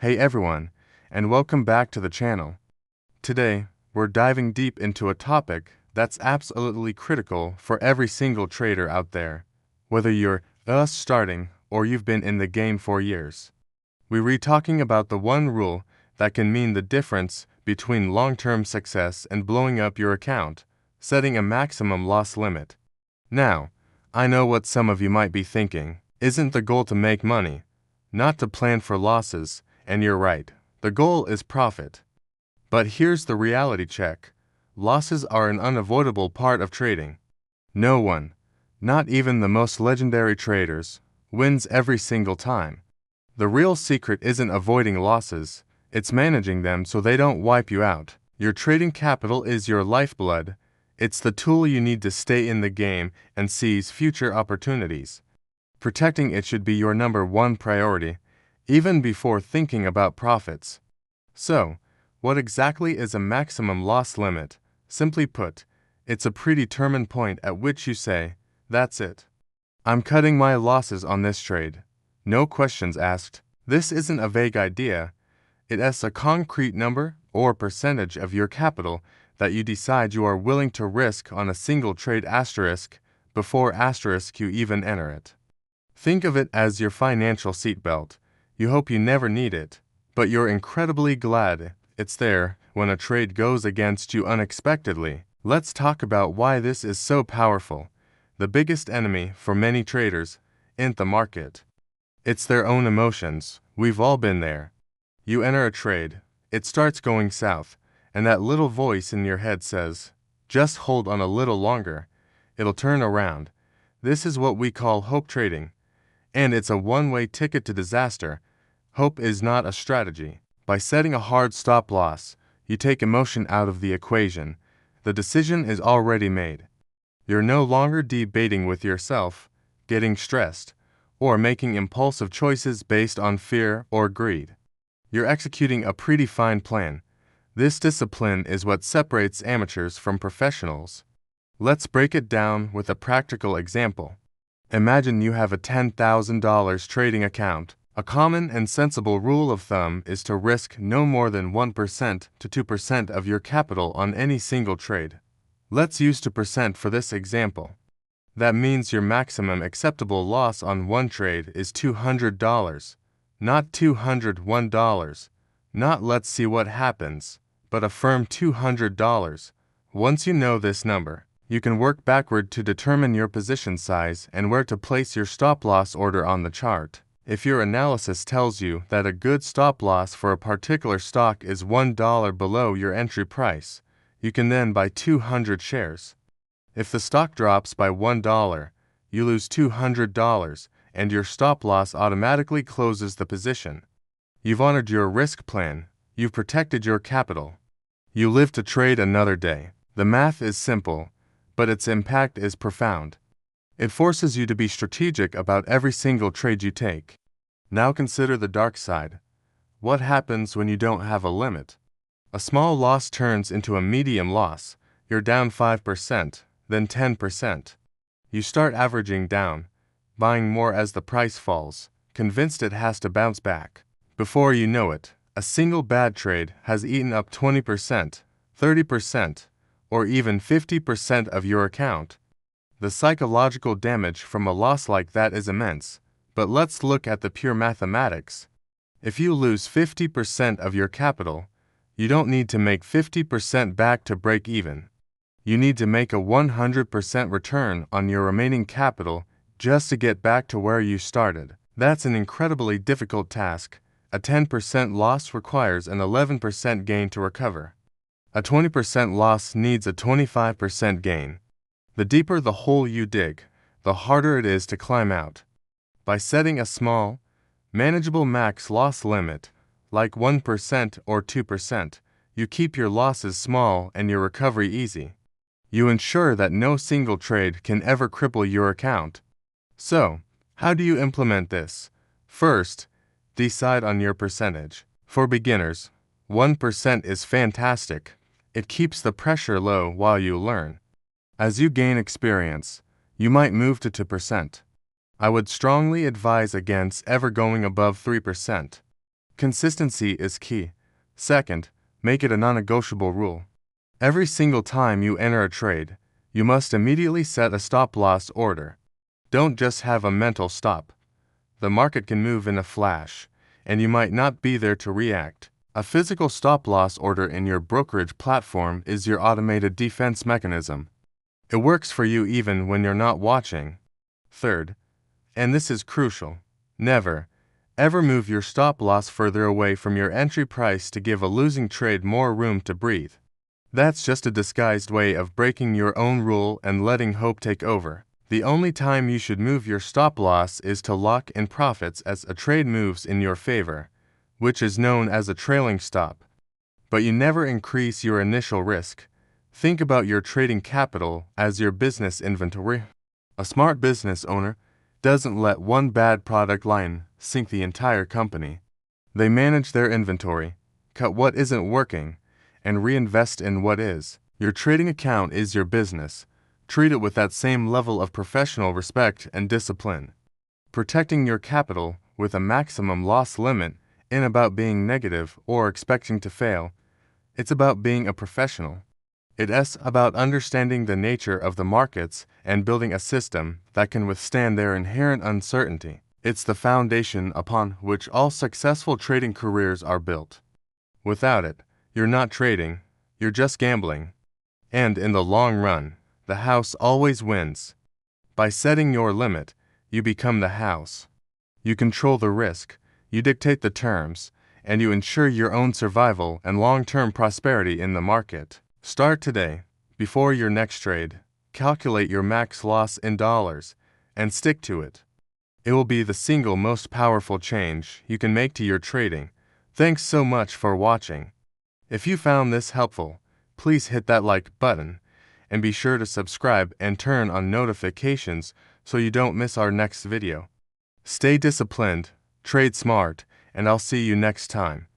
Hey everyone, and welcome back to the channel. Today, we're diving deep into a topic that's absolutely critical for every single trader out there, whether you're just starting or you've been in the game for years. We're talking about the one rule that can mean the difference between long-term success and blowing up your account, setting a maximum loss limit. Now, I know what some of you might be thinking. Isn't the goal to make money, not to plan for losses? And you're right, the goal is profit. But here's the reality check. Losses are an unavoidable part of trading. No one, not even the most legendary traders, wins every single time. The real secret isn't avoiding losses, it's managing them so they don't wipe you out. Your trading capital is your lifeblood. It's the tool you need to stay in the game and seize future opportunities. Protecting it should be your number one priority, even before thinking about profits. So, what exactly is a maximum loss limit? Simply put, it's a predetermined point at which you say, that's it. I'm cutting my losses on this trade. No questions asked. This isn't a vague idea. It's a concrete number or percentage of your capital that you decide you are willing to risk on a single trade before you even enter it. Think of it as your financial seatbelt. You hope you never need it, but you're incredibly glad it's there when a trade goes against you unexpectedly. Let's talk about why this is so powerful. The biggest enemy for many traders isn't the market. It's their own emotions. We've all been there. You enter a trade, it starts going south, and that little voice in your head says, just hold on a little longer. It'll turn around. This is what we call hope trading. And it's a one-way ticket to disaster. Hope is not a strategy. By setting a hard stop loss, you take emotion out of the equation. The decision is already made. You're no longer debating with yourself, getting stressed, or making impulsive choices based on fear or greed. You're executing a predefined plan. This discipline is what separates amateurs from professionals. Let's break it down with a practical example. Imagine you have a $10,000 trading account. A common and sensible rule of thumb is to risk no more than 1% to 2% of your capital on any single trade. Let's use 2% for this example. That means your maximum acceptable loss on one trade is $200, not $201, not let's see what happens, but a firm $200. Once you know this number, you can work backward to determine your position size and where to place your stop-loss order on the chart. If your analysis tells you that a good stop-loss for a particular stock is $1 below your entry price, you can then buy 200 shares. If the stock drops by $1, you lose $200, and your stop-loss automatically closes the position. You've honored your risk plan. You've protected your capital. You live to trade another day. The math is simple, but its impact is profound. It forces you to be strategic about every single trade you take. Now consider the dark side. What happens when you don't have a limit? A small loss turns into a medium loss. You're down 5%, then 10%. You start averaging down, buying more as the price falls, convinced it has to bounce back. Before you know it, a single bad trade has eaten up 20%, 30%, or even 50% of your account. The psychological damage from a loss like that is immense, but let's look at the pure mathematics. If you lose 50% of your capital, you don't need to make 50% back to break even. You need to make a 100% return on your remaining capital just to get back to where you started. That's an incredibly difficult task. A 10% loss requires an 11% gain to recover. A 20% loss needs a 25% gain. The deeper the hole you dig, the harder it is to climb out. By setting a small, manageable max loss limit, like 1% or 2%, you keep your losses small and your recovery easy. You ensure that no single trade can ever cripple your account. So, how do you implement this? First, decide on your percentage. For beginners, 1% is fantastic. It keeps the pressure low while you learn. As you gain experience, you might move to 2%. I would strongly advise against ever going above 3%. Consistency is key. Second, make it a non-negotiable rule. Every single time you enter a trade, you must immediately set a stop-loss order. Don't just have a mental stop. The market can move in a flash, and you might not be there to react. A physical stop-loss order in your brokerage platform is your automated defense mechanism. It works for you even when you're not watching. Third, and this is crucial, never, ever move your stop-loss further away from your entry price to give a losing trade more room to breathe. That's just a disguised way of breaking your own rule and letting hope take over. The only time you should move your stop-loss is to lock in profits as a trade moves in your favor, which is known as a trailing stop. But you never increase your initial risk. Think about your trading capital as your business inventory. A smart business owner doesn't let one bad product line sink the entire company. They manage their inventory, cut what isn't working, and reinvest in what is. Your trading account is your business. Treat it with that same level of professional respect and discipline. Protecting your capital with a maximum loss limit isn't about being negative or expecting to fail. It's about being a professional. It's about understanding the nature of the markets and building a system that can withstand their inherent uncertainty. It's the foundation upon which all successful trading careers are built. Without it, you're not trading, you're just gambling. And in the long run, the house always wins. By setting your limit, you become the house. You control the risk, you dictate the terms, and you ensure your own survival and long-term prosperity in the market. Start today. Before your next trade, calculate your max loss in dollars and stick to it. It will be the single most powerful change you can make to your trading. Thanks so much for watching. If you found this helpful, please hit that like button and be sure to subscribe and turn on notifications so you don't miss our next video. Stay disciplined, trade smart, and I'll see you next time.